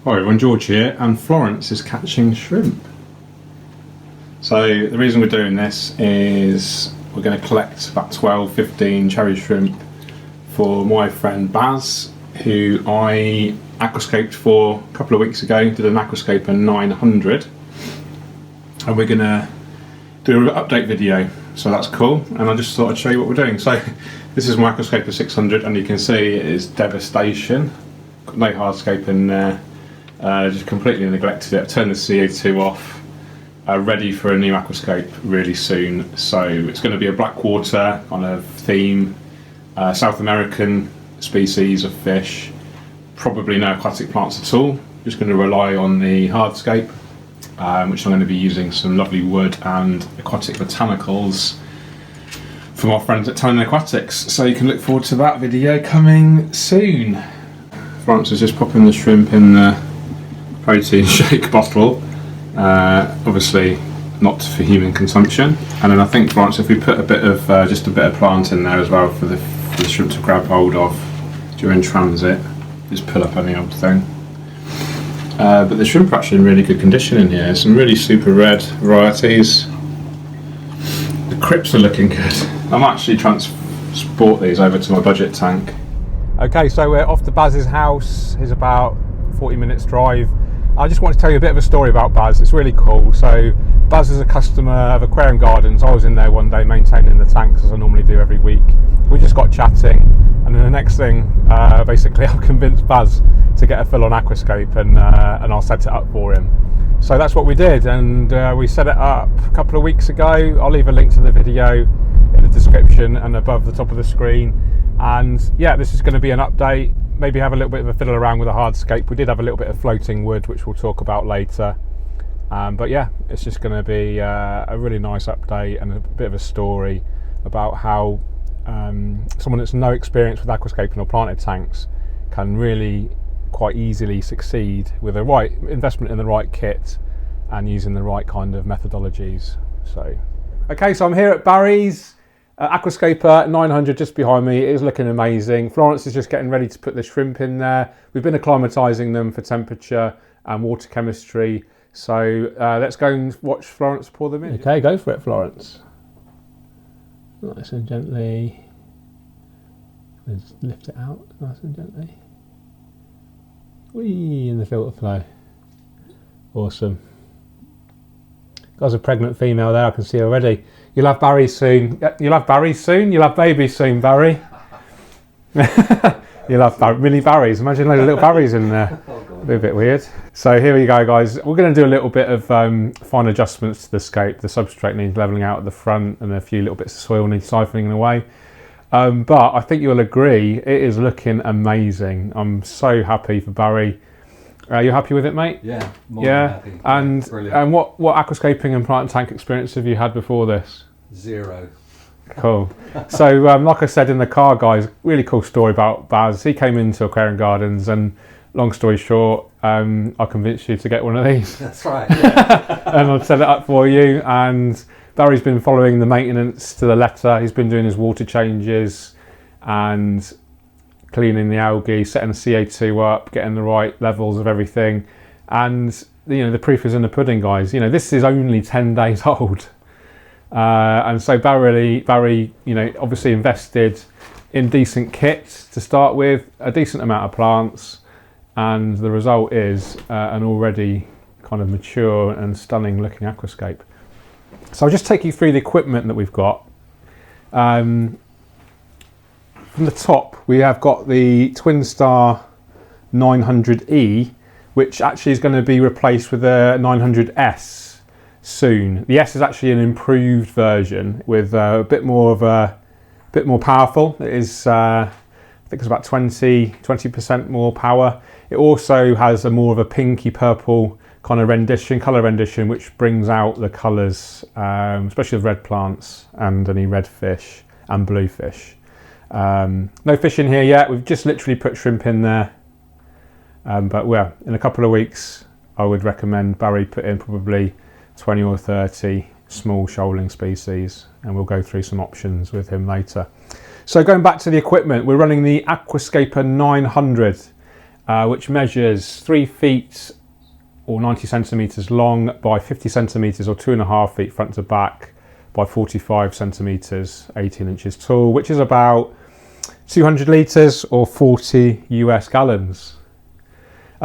Hi everyone, George here, and Florence is catching shrimp. So the reason we're doing this is we're going to collect about 12-15 cherry shrimp for my friend Baz, who I aquascaped for a couple of weeks ago. Did an Aquascaper 900, and we're going to do an update video, so that's cool. And I just thought I'd show you what we're doing. So this is my Aquascaper 600, and you can see it is devastation. Got no hardscape in there. Just completely neglected it. Turned the CO2 off. Ready for a new aquascape really soon. So it's going to be a blackwater on a theme, South American species of fish, probably no aquatic plants at all. Just going to rely on the hardscape, which I'm going to be using some lovely wood and aquatic botanicals from our friends at Tone Aquatics. So you can look forward to that video coming soon. Florence is just popping the shrimp in the protein shake bottle, obviously not for human consumption. And then I think, Florence, if we put a bit of just a bit of plant in there as well for the shrimp to grab hold of during transit, just pull up any old thing. But the shrimp are actually in really good condition in here. Some really super red varieties. The crypts are looking good. I might actually transport these over to my budget tank. Okay, so we're off to Baz's house. It's about 40 minutes drive. I just want to tell you a bit of a story about Baz. It's really cool. So Baz is a customer of Aquarium Gardens. I was in there one day maintaining the tanks, as I normally do every week. We just got chatting, and then the next thing, basically I've convinced Baz to get a full-on aquascape, and I'll set it up for him. So that's what we did, and we set it up a couple of weeks ago. I'll leave a link to the video in the description and above the top of the screen. And yeah, this is going to be an update. Maybe have a little bit of a fiddle around with a hardscape. We did have a little bit of floating wood, which we'll talk about later. But yeah, it's just going to be a really nice update and a bit of a story about how someone that's no experience with aquascaping or planted tanks can really quite easily succeed with the right investment in the right kit and using the right kind of methodologies. So, okay, so I'm here at Barry's. Aquascaper 900 just behind me. It is looking amazing. Florence is just getting ready to put the shrimp in there. We've been acclimatising them for temperature and water chemistry. So let's go and watch Florence pour them in. Okay, go for it, Florence. Nice and gently. Let's lift it out nice and gently. Whee, in the filter flow. Awesome. Got a pregnant female there, I can see already. You'll have Barry soon. You'll have Barry soon. You'll have babies soon, Barry. You'll have mini Barrys. Imagine a load of little Barrys in there. It'll be a bit weird. So here we go, guys. We're going to do a little bit of fine adjustments to the scape. The substrate needs levelling out at the front, and a few little bits of soil need siphoning away. But I think you'll agree, it is looking amazing. I'm so happy for Barry. Are you happy with it, mate? Yeah, more than happy. And what aquascaping and plant tank experience have you had before this? Zero. Cool. So like I said in the car, guys, really cool story about Baz. He came into Aquarium Gardens, and long story short, I convinced you to get one of these. That's right. Yeah. And I've set it up for you, and Barry's been following the maintenance to the letter. He's been doing his water changes and cleaning the algae, setting the CO2 up, getting the right levels of everything. And the proof is in the pudding, guys. This is only 10 days old. And so Barry, obviously invested in decent kit to start with, a decent amount of plants, and the result is an already kind of mature and stunning looking aquascape. So I'll just take you through the equipment that we've got. From the top, we have got the Twinstar 900E, which actually is going to be replaced with a 900S soon. The S is actually an improved version with a bit more powerful. It is, I think it's about 20% more power. It also has a more of a pinky purple kind of colour rendition, which brings out the colours, especially of red plants and any red fish and blue fish. No fish in here yet. We've just literally put shrimp in there, but well, in a couple of weeks I would recommend Barry put in probably 20 or 30 small shoaling species, and we'll go through some options with him later. So going back to the equipment, we're running the Aquascaper 900, which measures 3 feet or 90 centimetres long by 50 centimetres or 2.5 feet front to back by 45 centimetres, 18 inches tall, which is about 200 litres or 40 US gallons.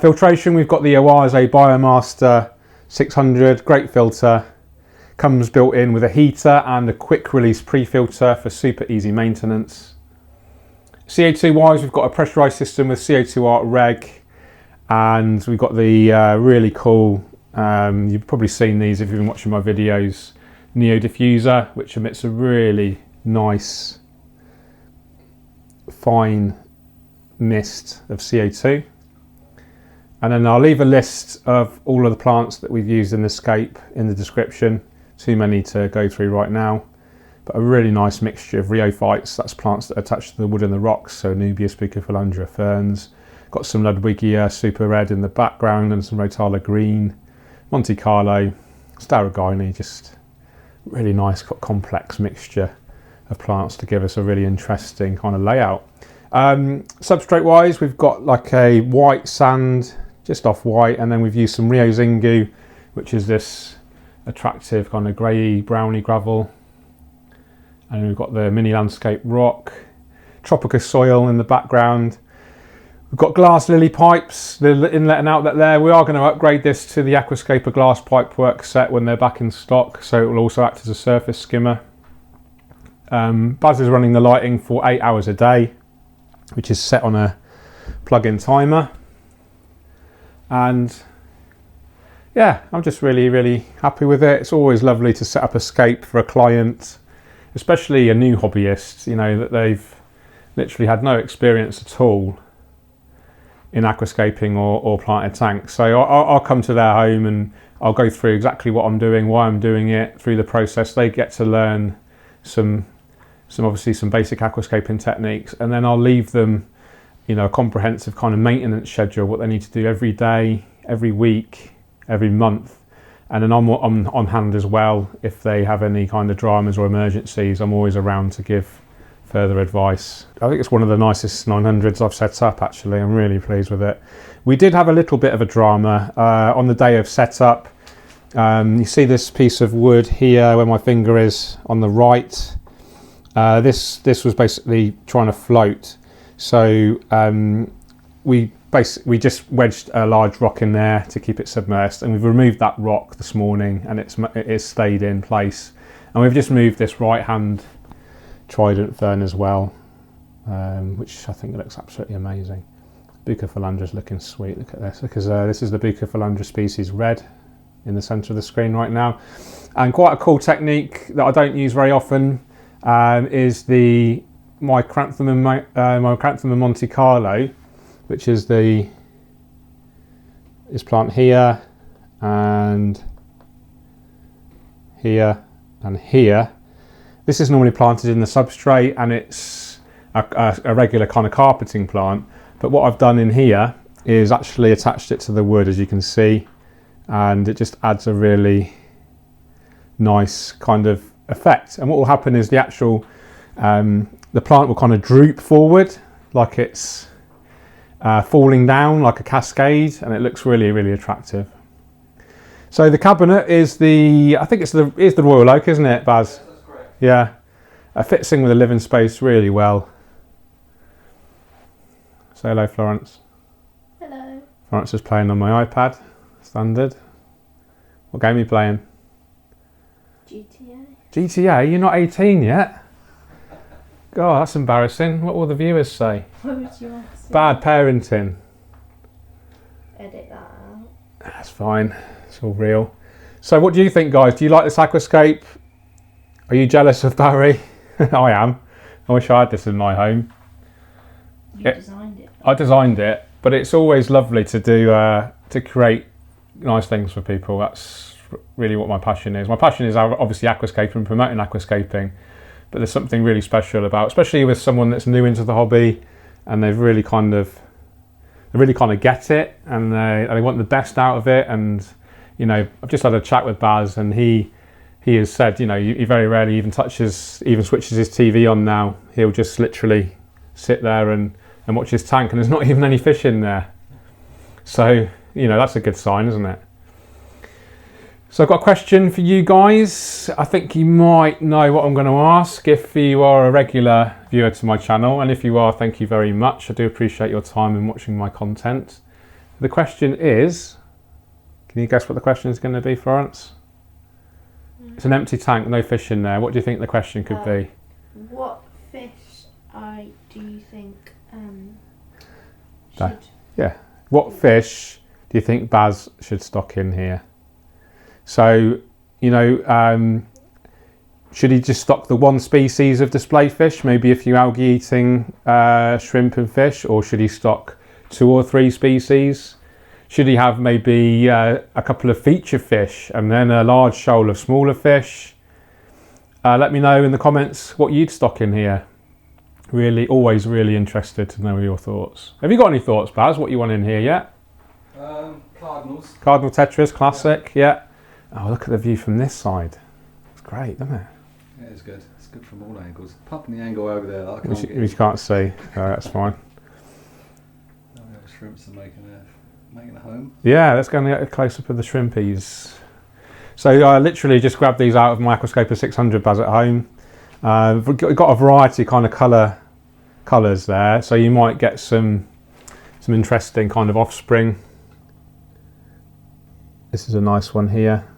Filtration, we've got the Oase Biomaster 600, great filter. Comes built in with a heater and a quick release pre-filter for super easy maintenance. CO2 wise, we've got a pressurised system with CO2 art reg, and we've got the really cool, you've probably seen these if you've been watching my videos, Neo Diffuser, which emits a really nice fine mist of CO2. And then I'll leave a list of all of the plants that we've used in the scape in the description. Too many to go through right now, but a really nice mixture of rheophytes, that's plants that attach to the wood and the rocks, so Anubias, Bucephalandra, ferns. Got some Ludwigia super red in the background and some Rotala green, Monte Carlo, Staurogyne, just really nice complex mixture of plants to give us a really interesting kind of layout. Substrate wise, we've got like a white sand, just off white, and then we've used some Rio Xingu, which is this attractive kind of grey browny gravel, and we've got the mini landscape rock, Tropica soil in the background. We've got glass lily pipes, the inlet and outlet there. We are going to upgrade this to the Aquascaper glass pipe work set when they're back in stock, so it will also act as a surface skimmer. Baz is running the lighting for 8 hours a day, which is set on a plug-in timer. And yeah, I'm just really happy with it. It's always lovely to set up a scape for a client, especially a new hobbyist, you know, that they've literally had no experience at all in aquascaping or planted tanks. So I'll come to their home and I'll go through exactly what I'm doing, why I'm doing it, through the process. They get to learn some obviously some basic aquascaping techniques, and then I'll leave them, you know, a comprehensive kind of maintenance schedule, what they need to do every day, every week, every month. And then I'm on hand as well if they have any kind of dramas or emergencies. I'm always around to give further advice. I think it's one of the nicest 900s I've set up, actually. I'm really pleased with it. We did have a little bit of a drama on the day of setup. You see this piece of wood here where my finger is on the right. This was basically trying to float. So we just wedged a large rock in there to keep it submersed, and we've removed that rock this morning, and it stayed in place. And we've just moved this right hand Trident fern as well, which I think looks absolutely amazing. Bucephalandra's looking sweet. Look at this, because this is the Bucephalandra species red in the centre of the screen right now. And quite a cool technique that I don't use very often is the Micranthemum Monte Carlo, which is this plant here and here and here. This is normally planted in the substrate, and it's a regular kind of carpeting plant. But what I've done in here is actually attached it to the wood, as you can see, and it just adds a really nice kind of effect. And what will happen is the actual the plant will kind of droop forward like it's falling down like a cascade, and it looks really attractive. So the cabinet is I think it's the Royal Oak, isn't it, Baz? That's correct. Yeah, it fits in with the living space really well. Say hello, Florence. Hello. Florence is playing on my iPad, standard. What game are you playing? GTA. GTA? You're not 18 yet? God, that's embarrassing. What will the viewers say? What would you ask? Bad parenting. Edit that out. That's fine. It's all real. So what do you think, guys? Do you like this aquascape? Are you jealous of Barry? I am. I wish I had this in my home. You designed it. I designed it, but it's always lovely to do to create nice things for people. That's really what my passion is. My passion is obviously aquascaping and promoting aquascaping, but there's something really special about, especially with someone that's new into the hobby, and they really kind of get it, and they want the best out of it. And you know, I've just had a chat with Baz, and he has said, you know, he very rarely even switches his TV on now. He'll just literally sit there and watch his tank, and there's not even any fish in there. So, you know, that's a good sign, isn't it? So I've got a question for you guys. I think you might know what I'm going to ask if you are a regular viewer to my channel. And if you are, thank you very much. I do appreciate your time in watching my content. The question is, can you guess what the question is going to be, Florence? It's an empty tank, no fish in there. What do you think the question could be? What fish do you think Yeah. What fish do you think Baz should stock in here? So, you know, should he just stock the one species of display fish, maybe a few algae-eating shrimp and fish, or should he stock 2 or 3 species? Should he have maybe a couple of feature fish and then a large shoal of smaller fish? Let me know in the comments what you'd stock in here. Really, always really interested to know your thoughts. Have you got any thoughts, Baz, what you want in here yet? Cardinals. Cardinal tetras, classic, yeah. Oh, look at the view from this side. It's great, isn't it? Yeah, it's good. It's good from all angles. Apart from the angle over there, that I can't get. Which you can't see. That's fine. The shrimps are making a home. Yeah, let's go and get a close-up of the shrimpies. So I literally just grabbed these out of my Aquascaper 600 Baz at home. We've got a variety kind of colours there, so you might get some interesting kind of offspring. This is a nice one here.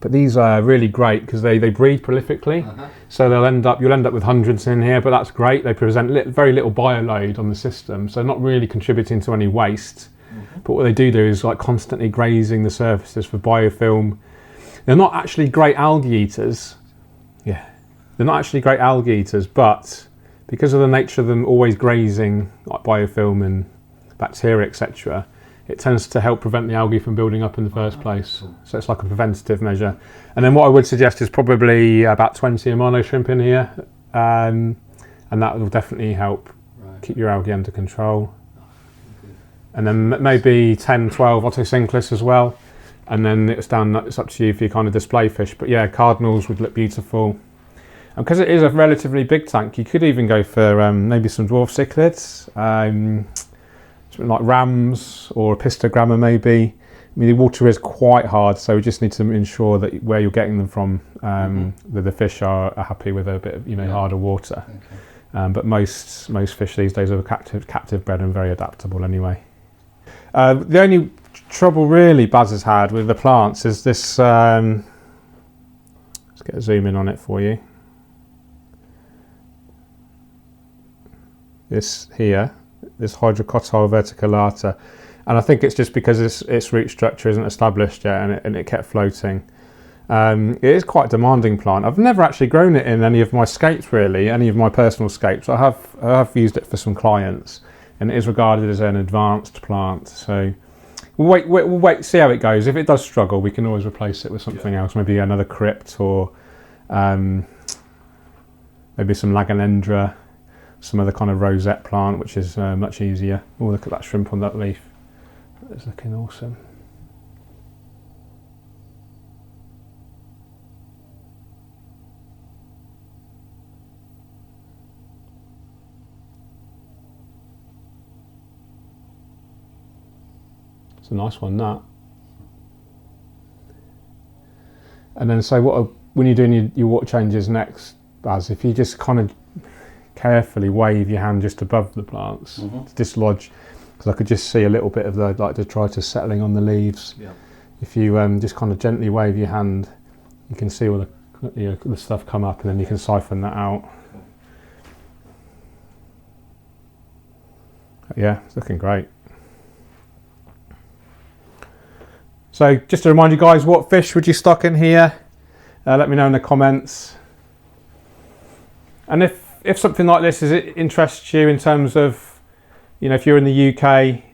But these are really great because they breed prolifically, so you'll end up with hundreds in here. But that's great. They present very little bioload on the system, so not really contributing to any waste. But what they do is like constantly grazing the surfaces for biofilm. They're not actually great algae eaters. Yeah, they're not actually great algae eaters, but because of the nature of them always grazing like biofilm and bacteria, etc., it tends to help prevent the algae from building up in the first place. So it's like a preventative measure. And then what I would suggest is probably about 20 Amano shrimp in here. And that will definitely help keep your algae under control. And then maybe 10, 12 Otocinclus as well. And then it's up to you for your kind of display fish. But yeah, cardinals would look beautiful. And because it is a relatively big tank, you could even go for maybe some dwarf cichlids. Like rams or a pistogramma maybe. I mean, the water is quite hard, so we just need to ensure that where you're getting them from, that the fish are happy with a bit of harder water. Okay. But most fish these days are captive bred and very adaptable anyway. The only trouble really Baz has had with the plants is this. Let's get a zoom in on it for you. This here. This Hydrocotyle verticillata, and I think it's just because its root structure isn't established yet, and it kept floating. It is quite a demanding plant. I've never actually grown it in any of my scapes, really, any of my personal scapes. I have used it for some clients, and it is regarded as an advanced plant. So we'll wait, see how it goes. If it does struggle, we can always replace it with something else, maybe another crypt or maybe some Laganendra. Some other kind of rosette plant, which is much easier. Oh, look at that shrimp on that leaf. It's looking awesome. It's a nice one, that. And then so when you're doing your water changes next, Baz, if you just kind of carefully wave your hand just above the plants to dislodge, because I could just see a little bit of the detritus settling on the leaves. Yeah. If you just kind of gently wave your hand, you can see all the stuff come up, and then you can siphon that out. Yeah, it's looking great. So just to remind you guys, what fish would you stock in here? Let me know in the comments. And if something like this interests you in terms of, if you're in the UK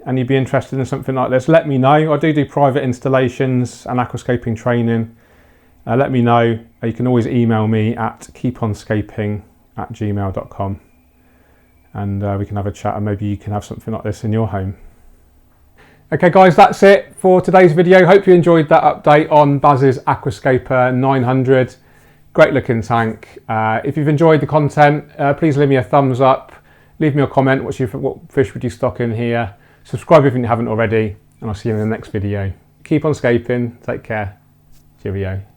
and you'd be interested in something like this, let me know. I do private installations and aquascaping training. Let me know. You can always email me at keeponscaping@gmail.com, and we can have a chat, and maybe you can have something like this in your home. Okay guys, that's it for today's video. Hope you enjoyed that update on Baz's Aquascaper 900. Great looking tank. If you've enjoyed the content, please leave me a thumbs up. leave me a comment. What fish would you stock in here? Subscribe if you haven't already, and I'll see you in the next video. Keep on scaping. Take care. Cheerio.